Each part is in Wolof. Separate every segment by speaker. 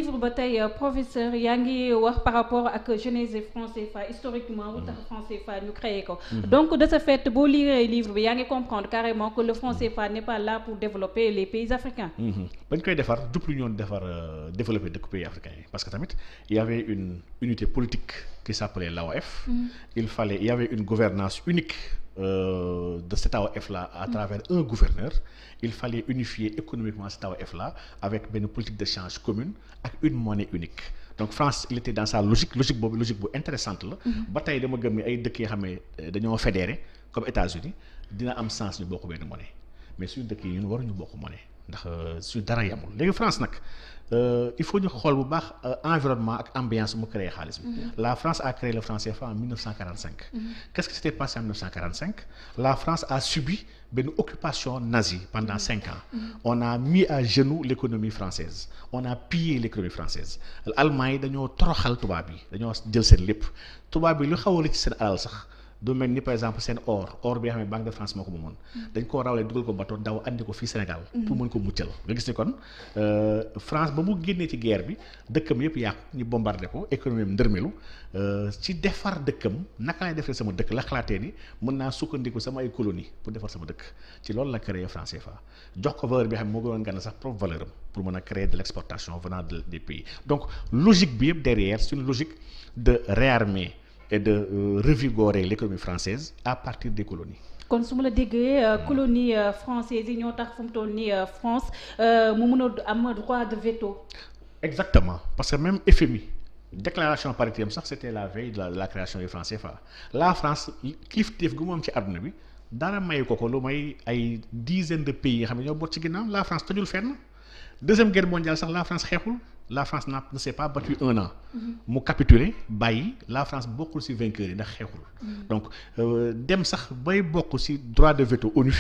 Speaker 1: livre ba tey professeur yaa ngi wax par rapport ak genèse franc CFA historiquement lu tax franc CFA ñu créé ko. donc de ce fait boo lire livre bi yaa ngi comprendre carrément que le franc CFA n'est pas là pour développer les pays africains.
Speaker 2: bañ koy defar jublu ñoon defar développer dëkk pays africains yi parce que tamit il y avait une unité politique qui s'appelait l'AOF. il y avait une gouvernance unique de cette AOF là à travers un gouverneur. Il fallait unifier économiquement cette AOF là avec une politique d'échange commune ak une monnaie unique. Donc France il était dans sa logique bu intéressante la. ba tey dama gëm ni ay dëkk yi xam ne dañoo fédéré comme États-Unis dina am sens ñu bokk benn monnaie mais suñu dëkk yi ñun waruñu bokk monnaie ndax suñu dara yamul léegi France nag il faut ñu xool bu baax environnement ak ambiance mu créé xaalis bi. La France a créé le franc CFA en 1945. Qu'est-ce qui s'était passé en 1945? La France a subi une occupation nazie pendant 5 ans. On a mis à genoux l'économie française. On a pillé l'économie française. L'Allemagne dañoo toroxal tubaab yi dañoo jël seen lépp tubaab yi lu xaw a ci seen alal sax. du mel ni par exemple seen or bi nga xam ne Banque de France moo ko moomoon dañ koo rawlee dugal ko bateau daw andi ko fii Sénégal pour mën ko muccal nga gis ni kon France ba mu génnee ci guerre bi dëkkam yëpp yàqu ñu bombardé ko économie am ndërmelu ci defar dëkkam naka lay defee sama dëkk la xalaatee ni mën naa sukkandiku sama ay colonie pour defar sama dëkk ci loolu la créé franc CFA jox ko valeur bi xam ne moo gënoon gànna sax propre valeur am pour mën a créer de l'exportation venant des pays donc logique bi yëpp derrière c'est une logique de réarmer et de revigorer l'économie française à partir des colonies.
Speaker 1: kon su ma la déggee colonie française yi ñoo tax fu mu toll nii France mu mën a am droit de veto.
Speaker 2: Exactement parce que même FMI déclaration paritaire sax c'était la veille de la création du franc CFA la France kilifteef gu mu am ci àdduna bi dara mayu ko lu may ay dizaines de pays yi xam ne ñoo bot ci ginnaaw la France tojul fenn deuxième guerre mondiale sax la France xeexul. La France ne s'est pas battue 1 an. mu capituler bàyyi la France bokkul ci vainqueur yi ndax xeexul. donc dem sax bay bokk ci droit de veto ONU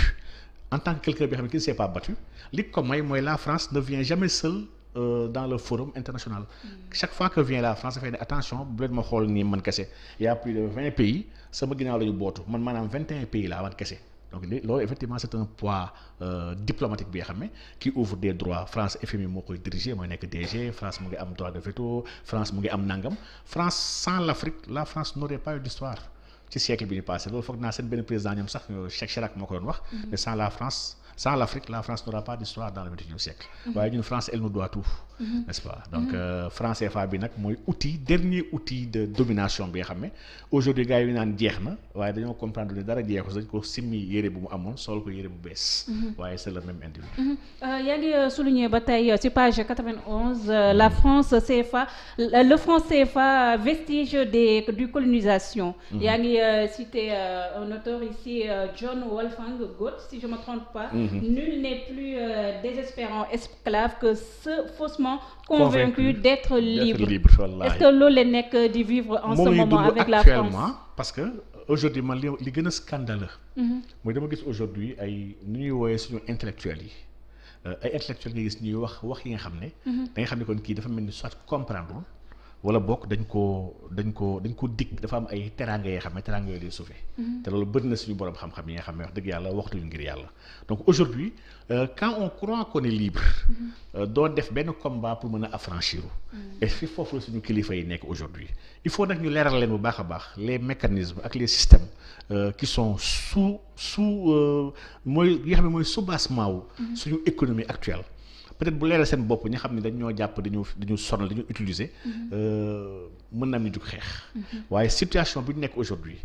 Speaker 2: en tant que quelqu'un bi xam ne qui ne s'est pas battu li ko may mooy la France ne vient jamais seule dans le forum international. Chaque fois que vient la France dafay ne attention bu leen ma xool nii man kese y a plus de 20 pays sama ginnaaw la ñu bootu man maanaam 21 pays laa man kese. Donc loolu effectivement c'est un poids diplomatique bi nga xam ne qui ouvre des droits France FMI moo koy diriger mooy nekk DG France mu ngi am droit de veto France mu ngi am nangam France sans l'Afrique la France n'aurait pas eu d'histoire ci siècle bi ñu passé loolu foog naa seen benn président ñoom sax Jacques Chirac moo ko doon wax mais sans l'Afrique la France n'aura pas d'histoire dans le XXIe siècle waaye ñun France elle nous doit tout n'est-ce pas donc franc CFA bi nag mooy dernier outil de domination bi nga xam ne aujourd'hui gars yi naan jeex na waaye dañoo comprendre ne dara jeexu dañ ko simmi yére bu mu amoon sol ko yére bu bees waaye c'est le même individu
Speaker 1: yaa ngi souligner ba tey ci page 91 la France CFA le franc CFA vestige du colonisation yaa ngi cité un auteur ici John Wolfgang Goethe si je me trompe pas nul n'est plus désespérant esclave que ceux faussement convaincu d'être libre. Est-ce que loolu la nekk di vivre en ce moment avec la France?
Speaker 2: Parce que aujourd'hui man li gën a scandaleux mooy dama gis aujourd'hui ay nu ñuy wooyee suñu intellectuels yi ay intellectuels nga gis ñuy wax yi nga xam ne da nga xam ne kon kii dafa mel ni soit comprendre wala bokk dañ ko dig dafa am ay teraanga yoo xam ne teraanga yooyu lay suufee te loolu bëri na suñu borom xam-xam yi nga xam ne wax dëgg yàlla waxtuñu ngir yàlla donc aujourd'hui quand on croit qu'on est libre doo def benn combat pour mën a affranchir et fi foofu la suñu kilifa yi nekk aujourd'hui il faut nag ñu leeral leen bu baax a baax les mécanismes ak les systèmes qui sont mooy yi nga xam ne mooy soubassement wu suñu économie actuelle peut-être bu leeral seen bopp ñi xam ne dañ ñoo jàpp dañu sonal dañu utiliser mën na am ñu jug xeex waaye situation bi ñu nekk aujourd'hui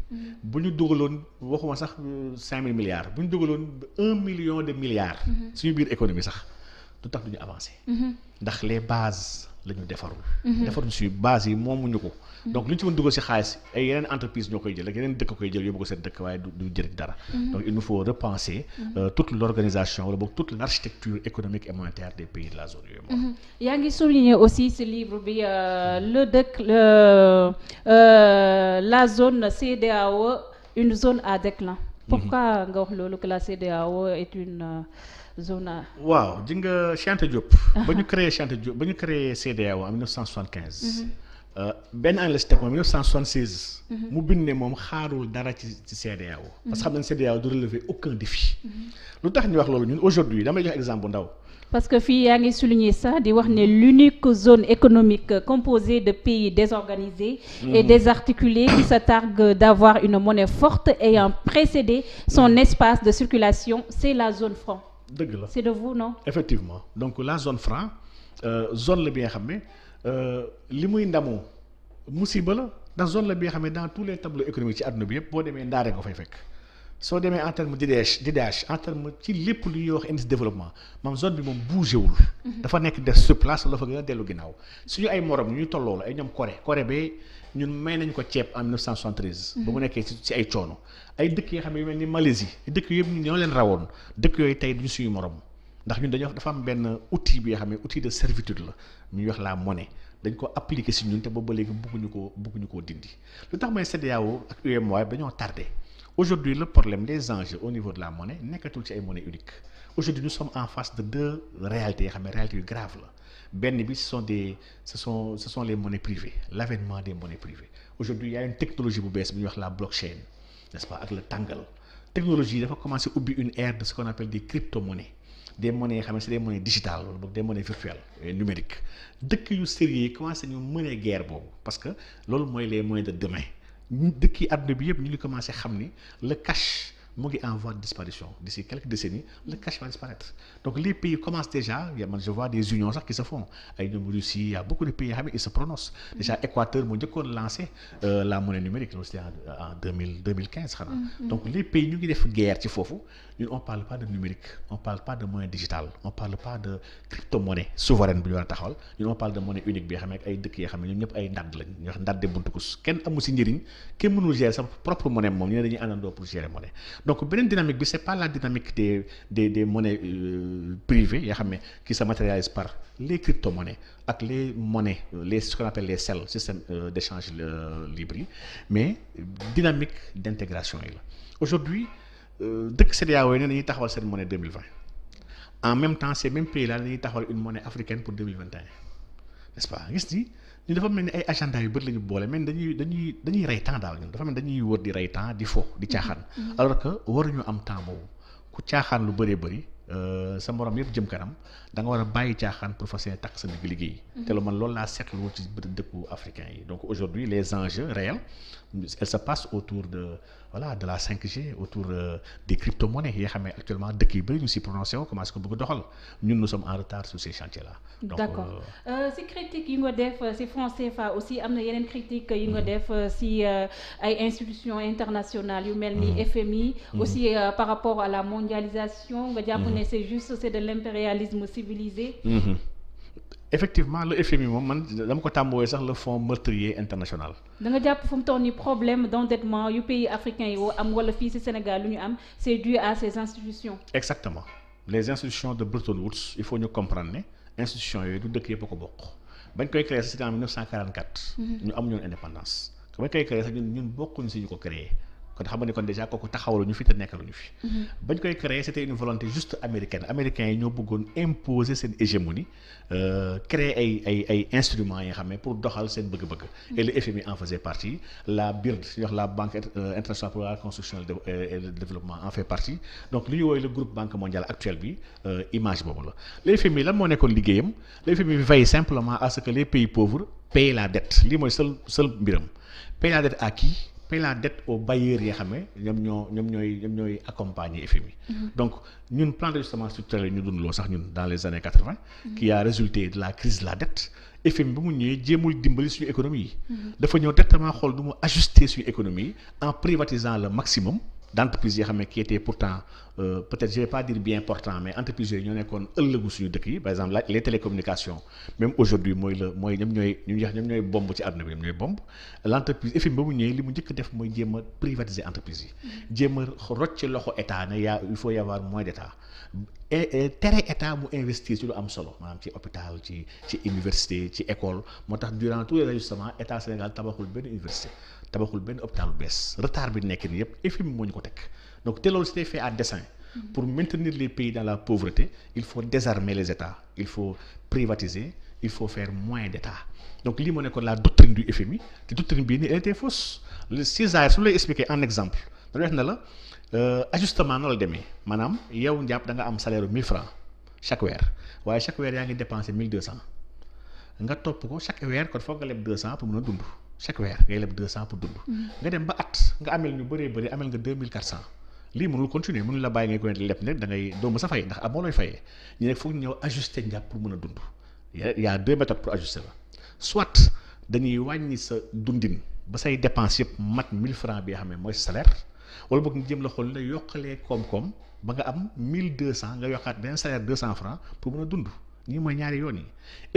Speaker 2: bu ñu dugaloon waxuma sax 5 000 milliards bu ñu dugaloon 1 million de milliards suñu biir économie sax du tax duñu avancer ndax les bases la ñu defarul suñu bases yi moomuñu ko donc lu ñu ci mën dugal ci xaalis ay yeneen entreprise ñoo koy jël ak yeneen dëkk koy jël yóbbu ko seen dëkk waaye du jëriñ dara donc il nous faut repenser toute l'organisation wala boog toute l'architecture économique et monétaire des pays de la zone yooyu
Speaker 1: yaa ngi souligner aussi ce livre bi la zone CEDEAO une zone à déclin pourquoi nga wax loolu que la CEDEAO est une zone à
Speaker 2: waaw ji nga Cheikh Anta Diop ba ñu créé CEDEAO en 1975 benn année la si teg moom 1976. mu bind ne moom xaarul dara ci CEDEAO. parce que xam nañ CEDEAO du relever aucun défi. lu tax ñu wax loolu ñun aujourd'hui damay jox exemple bu ndaw.
Speaker 1: parce que fii yaa ngi souligner ça di wax ne l'unique zone économique composée de pays désorganisés et désarticulés qui se targue d'avoir une monnaie forte ayant précédé son espace de circulation, c'est la zone franc.
Speaker 2: dëgg la
Speaker 1: c'est de vous, non?
Speaker 2: Effectivement donc la zone franc zone la bi nga xam ne li muy ndamoo musiba la ndax zone la bi nga xam ne dans tous les tableaux économiques ci àdduna bi yëpp boo demee ndaare nga fay fekk. soo demee en terme d'IDH en terme ci lépp lu ñuy wax indice développement maam zone bi moom bougé wul. dafa nekk des sur place dafa gën a dellu ginnaaw suñu ay morom ñu tolloo la ay ñoom Corée ba ñun may nañ ko ceeb en 1973. ba mu nekkee ci ay coono ay dëkk yoo xam ne yu mel ni Malaisie dëkk yëpp ñu ñoo leen rawoon dëkk yooyu tey duñu suñu morom ndax ñun dañoo dafa am benn outil bi nga xam ne outil de servitude la ñuy wax la monnaie dañ ko appliquer si ñun te boobu ba léegi bëgguñu koo dindi lu tax mooy CEDEAO ak UEMOA dañoo tardé. Aujourd'hui le problème des enjeux au niveau de la monnaie nekkatul ci ay monnaie unique aujourd'hui nous sommes en face de deux réalités yoo xam ne réalités yu grave la benn bi ce sont les monnaies privées l'avènement des monnaies privées aujourd'hui il y a une technologie bu bees bu ñuy wax la blockchain n'est-ce pas ak le tàngal technologie dafa commencer ubbi une ère de ce qu'on appelle des crypto-monnaies des monnaies yoo xam ne c'est des monnaies digitales wala boog des monnaies virtuelles et numériques dëkk yu sérieux yi commencé ñu mener guerre boobu parce que loolu mooy les moyens de demain dëkk yi àdduna bi yëpp ñu ngi commencé xam ni le cash mu ngi en voie de disparition d'ici quelques décennies le cash va disparaître donc les pays commencent déjà man je vois des unions sax qui se font ay ñoom Russie il y a beaucoup de pays yoo xam ne ils se prononcent déjà Équateur moo njëkkoon lancé la monnaie numérique loolu c'était en 2015 xanaa donc les pays ñu ngi def guerre ci foofu ñun on parle pas de numérique on parle pas de monnaie digitale on parle pas de crypto-monnaie souveraine bu ñu war a taxawal ñun on parle de monnaie unique bi nga xam ne ay dëkk yoo xam ne ñoom ñëpp ay ndadd lañ ñu wax ndadde buntukus kenn amu si njëriñ kenn mënul gérer sa propre monnaie moom ñu ne dañuy àndandoo pour gérer monnaie donc beneen dynamique bi c'est pas la dynamique des monnaies privées yoo xam ne qui se matérialisent par les crypto-monnaies ak les monnaies ce qu'on appelle les CEL système d'échange libre yi mais dynamique d'intégration yi la aujourd'hui dëkk CEDEAO yi ne dañuy taxawal seen monnaie 2020 en même temps ces mêmes pays là dañuy taxawal une monnaie africaine pour 2021 n'est-ce pas gis ni ñu dafa mel ni ay agenda yu bëri la ñu boole mais dañuy rey temps daal ñun dafa mel ni dañuy wër di rey temps di fo di caaxaan alors que waruñu am temps boobu ku caaxaan lu bëree bëri sa morom yëpp jëm kanam da nga war a bàyyi caaxaan pour fas yéene takk sa digg liggéey te lu man loolu laa seetlu ci dëkku africain yi donc aujourd'hui les enjeux réels elles se passent autour de la 5G autour des crypto-monnaies yi nga xam ne actuellement dëkk yi bëri ñu si prononcé woo commencé ko bëgg doxal ñun nous sommes en retard sur ces chantiers là. donc
Speaker 1: d'accord si critique yi nga def si franc CFA aussi am na yeneen critique yi nga def si ay institutions internationales yu mel ni FMI. aussi par rapport à la mondialisation nga jàpp ne c'est de l'impérialisme civilisé.
Speaker 2: Effectivement le FMI moom man dama ko tàmbooyee sax le fonds meurtrier international.
Speaker 1: da nga jàpp fu mu toll nii problème d'endettement yu pays africains yi am wala fii ci Sénégal lu ñu am c'est dû à ces institutions.
Speaker 2: Exactement les institutions de Bretton Woods il faut ñu comprendre ne institutions yooyu du dëkk yëpp a ko bokk bañ koy créer c'était en 1944. ñu am ñoon indépendance bañ koy créer sax ñun bokkuñu si ñu ko créer. kon xam nga ni kon déjà kooku taxawaluñu fi te nekkaluñu fi. bañ koy créer c'était une volonté juste américaine américains yi ñoo bëggoon imposer seen hégémonie créer ay instruments yi nga xam ne pour doxal seen bëgg-bëgg. et le FMI en faisait partie la BIRD ñu wax la banque internationale pour la reconstruction et le développement en fait partie donc li ñu woowee le groupe banque mondiale actuel bi image boobu la. le FMI lan moo nekkoon liggéeyam le FMI veille simplement à ce que les pays pauvres payent la dette lii mooy seul mbiram payer la dette à qui? paye la dette aux bailleurs yi nga xam ne ñoom ñooy accompagner FMI. donc ñun plan d'ajustement structurel ñu dund loo sax ñun dans les années 80. qui a résulté de la crise de la dette. FMI ba mu ñëwee jéemul dimbali suñu économie yi. dafa ñëw directement xool du mu ajuster suñu économie yi en privatisant le maximum d'entreprises yoo xam ne qui étaient pourtant peut-être je vais pas dire bien portant mais entreprises yooyu ñoo nekkoon ëllëgu suñu dëkk yi par exemple les télécommunications même aujourd'hui mooy ñoom ñooy bomb ci àdduna bi ñoom ñooy bomb l'entreprise FMI ba mu ñëwee li mu njëkk def mooy jéem a privatiser entreprises yi jéem a rocc ci loxo état ne il faut y avoir moins d'état et tere état mu investir ci lu am solo maanaam ci hôpital ci université ci école moo tax durant tous les ajustements état Sénégal tabaxul benn université tabaxul benn hôpital bu bees retard bi nekk nii yëpp FMI moo ñu ko teg donc te loolu c'était fait à dessein pour maintenir les pays dans la pauvreté il faut désarmer les états il faut privatiser il faut faire moins d'État. Donc lii moo nekkoon la doctrine du FMI te doctrine bii nii elle était fausse. Le César su lay expliquer en exemple dañuy wax ne la ajustement noonu la demee maanaam yow njàpp da nga am salaire 1000 francs chaque weer waaye chaque weer yaa ngi dépensé 1200 nga topp ko chaque weer kon foog nga leb 200 pour mën a dund chaque weer ngay leb 200 pour dund. nga dem ba at nga amel ñu bëree bëri amel nga 2400 lii mënul continuer mënul la bàyyi ngay koy leb ne da ngay doo mës a fay ndax amoo looy fayee ñu ne foog ñëw ajuster njàpp pour mën a dund y a 2 méthodes pour ajuster la. Soit dañuy wàññi sa dundin ba say dépense yëpp mat 1000 francs bi nga xam ne mooy salaire wala boog ñu jëm la xool la yokkalee koom-koom ba nga am 1200 nga yokkaat beneen salaire 200 francs pour mën a dund ñii mooy ñaari yoon yi.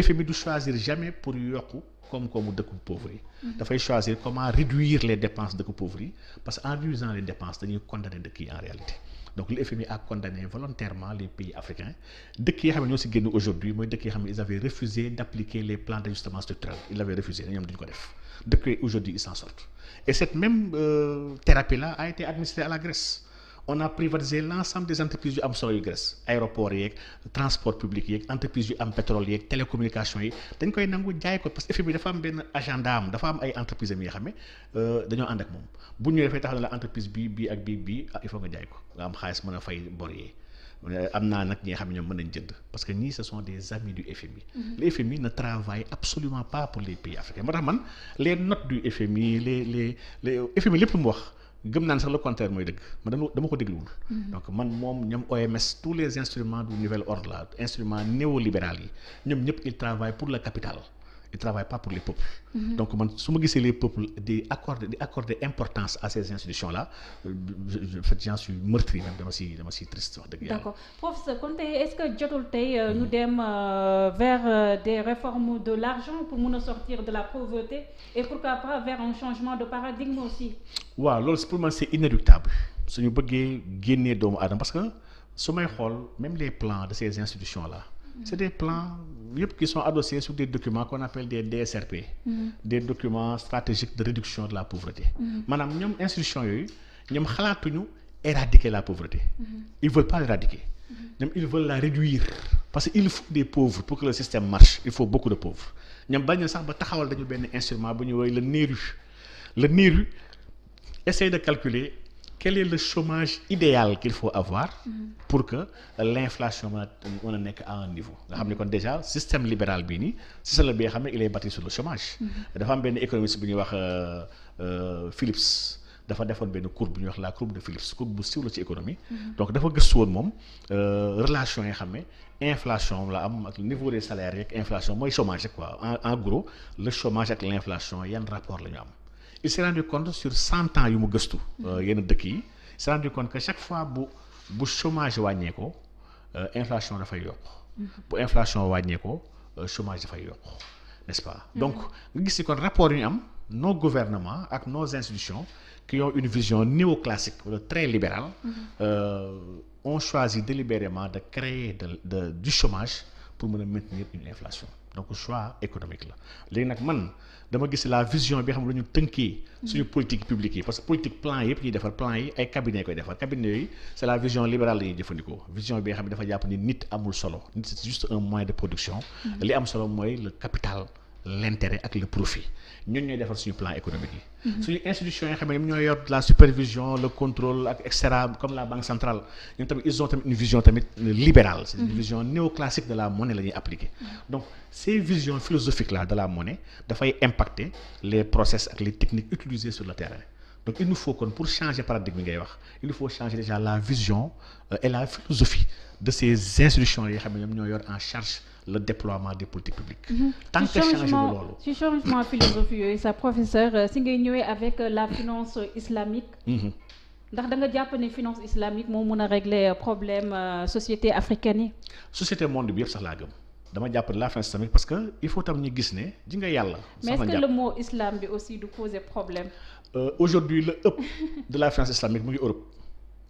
Speaker 2: FMI du choisir jamais pour yokku koom-koomu dëkku pauvre yi. dafay choisir comment réduire les dépenses dëkku pauvre yi parce que en réduisant les dépenses dañuy condamner dëkk yi en réalité. Donc le FMI a condamné volontairement les pays africains dëkk yi xam ne ñoo si génn aujourd'hui mooy dëkk yi xam ne ils avaient refusé d'appliquer les plans d'ajustement structurel ils l'avaient refusé ñoom duñu ko def dëkk yi aujourd'hui ils s'en sortent et cette même thérapie là a été administrée à la Grèce. On a privatisé l'ensemble des entreprises yu am solo yu Grèce aéroport yeeg transport public yeeg entreprises yu am pétrole yeeg télécommunication yi dañ koy nangu jaay ko parce que FMI dafa am benn agenda am dafa am ay entreprises am yi nga xam ne dañoo ànd ak moom bu ñëwee dafay taxaw ne la entreprise bii ak bii il faut nga jaay ko nga am xaalis mën a fay bor yi am naa nag ñi nga xam ne ñoom mën nañ jënd parce que ñii ce sont des amis du FMI. Le FMI ne travaille absolument pas pour les pays africains moo tax man les notes du FMI les FMI lépp lu mu wax. gëm naa ne sax le contraire mooy dëgg man dama ko dégluwul. Donc man moom ñoom OMS tous les instruments du nouvel ordre là instruments néolibéral yi ñoom ñëpp ils travaillent pour le capital ils travaillent pas pour les peuples. Donc man su ma gisee les peuples di accorder importance à ces institutions là j'en suis meurtri même dama si triste wax dëgg yàlla.
Speaker 1: D'accord professeur kon tey est-ce que jotul tey ñu dem vers des réformes de l'argent pour mun a sortir de la pauvreté et pourquoi pas vers un changement de paradigme aussi.
Speaker 2: waaw loolu pour man c'est inéluctable suñu bëggee génnee doomu aadama parce que su may xool même les plans de ces institutions là. C'est des plans yëpp qui sont adossés sur des documents qu'on appelle des DSRP. Des documents stratégiques de réduction de la pauvreté. maanaam ñoom institutions yooyu ñoom xalaatuñu éradiquer la pauvreté. Ils veulent pas l'éradiquer. ñoom ils veulent la réduire parce que il faut des pauvres pour que le système marche il faut beaucoup de pauvres ñoom bañ na sax ba taxawal dañu benn instrument bu ñu woowee le NERU essaye de calculer quel est le chômage idéal qu'il faut avoir pour que l'inflation mën a nekk à un niveau nga xam ne kon déjà système libéral bii nii système la bi nga xam ne il est bâti sur le chômage. Dafa am benn économiste bu ñuy wax Phillips dafa defoon benn courbe bu ñuy wax la courbe de Phillips courbe bu siiw la ci économie. Donc dafa gëstu woon moom relation yi xam ne inflation la am ak niveau des salaires yeeg inflation mooy chômage rek quoi en gros le chômage ak l'inflation yan rapport la ñu am. Il s'est rendu compte sur 100 ans yu mu gëstu yenn dëkk yi il s'est rendu compte que chaque fois bu chômage wàññeekoo inflation dafay yokk bu inflation wàññeekoo chômage dafay yokk n'est-ce pas donc nga gis ni kon rapport yu ñu am nos gouvernements ak nos institutions qui ont une vision néoclassique wala très libérale ont choisi délibérément de créer du chômage pour mën a maintenir une inflation donc choix économique la léegi nag man dama gis la vision bi xam ne la ñu tënkee suñu politique publique yi parce que politique plan yëpp ñuy defar plan yi ay cabinet koy defar cabinet yooyu c'est la vision libérale la ñuy jëfandikoo vision bi nga xam ne dafa jàpp ni nit amul solo nit c'est juste un moyen de production li am solo mooy le capital l'intérêt ak le profit ñun ñooy defar suñu plan économique yi suñu institutions yi xam ne ñooy yor la supervision le contrôle ak et cetera comme la banque centrale ñun tamit ils ont tamit une vision tamit libérale c'est une vision néoclassique de la monnaie la ñuy appliquer donc ces visions philosophiques là de la monnaie dafay impacter les process ak les techniques utilisées sur le terrain donc il nous faut kon pour changer paradigme ngay wax il nous faut changer déjà la vision et la philosophie de ces institutions yi xam ne ñoom ñoo yor en charge le déploiement des politiques publiques. Tant que changer de loolu.
Speaker 1: ci changement philosophie yooyu sa professeur si ngay ñëwee avec la finance islamique. ndax da nga jàpp ne finance islamique moo mën a régler problème société africaine yi.
Speaker 2: société monde bi yëpp sax laa gëm dama jàpp ne la finance islamique parce que il faut tam ñu gis ne ji nga yàlla.
Speaker 1: mais est-ce que le mot islam bi aussi du poser problème.
Speaker 2: Aujourd'hui le ëpp de la finance islamique mu ngi Europe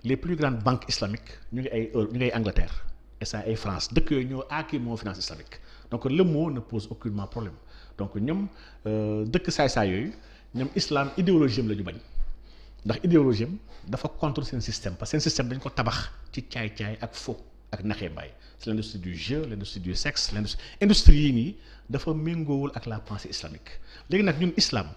Speaker 2: les plus grandes banques islamiques ñu ngi ay Angleterre. et ça ay France dëkk yooyu ñoo aaki moo finance islamique donc le mot ne pose aucunement problème donc ñoom dëkk saay-saay yooyu ñoom islam idéologie am la ñu bañ ndax idéologie am dafa contre seen système parce que seen système dañ ko tabax ci caay-caay ak faux ak naxee mbaay c'est l'industrie du jeu l'industrie du sexe industrie yi nii dafa méngoowul ak la pensée islamique léegi nag ñun islam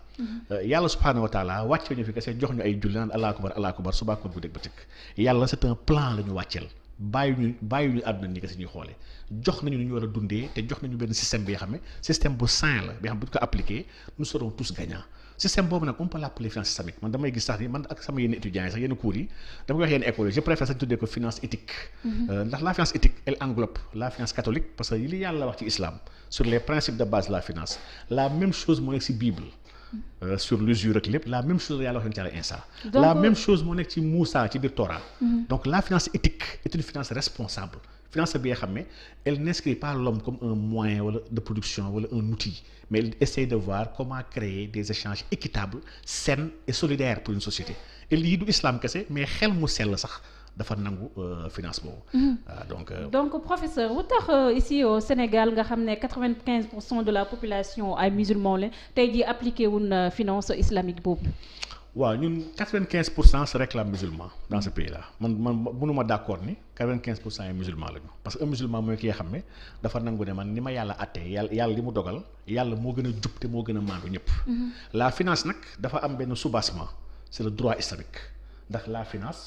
Speaker 2: yàlla subhanahu wa taala wàcce ñu fi kese jox ñu ay julli naan allahu akbar subaa ko guddeeg bëccëg yàlla c'est un plan la ñu wàcceel bàyyi ñu àdduna nii kese ñuy xoolee jox nañu lu ñu war a dundee te jox nañu benn système bi nga xam ne système bu sain la bi nga xam ne bu ñu ko appliqué nous serons tous gagnants système boobu nag on peut l'appeler finance islamique man damay gis sax ni man ak sama yenn étudiants yi sax yenn cours yi dama koy wax yenn écoles yi je préfère sax tuddee ko finance éthique ndax la finance éthique elle englobe la finance catholique parce que li yàlla wax ci islam sur les principes de base de la finance la même chose moo nekk ci Bible sur l'usure ak lépp la même chose la yàlla wax ci Yàlla Insa la même chose moo nekk ci Moussa ci biir Torah donc la finance éthique est une finance responsable finance bi nga xam ne elle n'inscrit pas l'homme comme un moyen wala de production wala un outil mais elle essaie de voir comment créer des échanges équitables sains et solidaires pour une société et lii du islam kese mais xel mu sell sax dafa nangu finance boobu.
Speaker 1: donc professeur lu tax ici au Sénégal nga xam ne 95% de la population ay musulmans la tey jii appliqué wuñ finance islamique boobu.
Speaker 2: waaw ñun 95% se réclament musulmans dans ce pays là man mënuma d'accord ni 95% yi musulmans lañu parce que un musulman mooy ki nga xam ne dafa nangu ne man ni ma yàlla àttee yàlla li mu dogal yàlla moo gën a jub te moo gën a maandu ñëpp. La finance nag dafa am benn soubassement c'est le droit islamique ndax la finance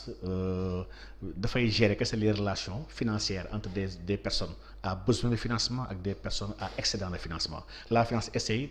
Speaker 2: dafay gérer que c'est les relations financières entre des personnes à besoin de financement ak des personnes à excédent de financement la finance essaye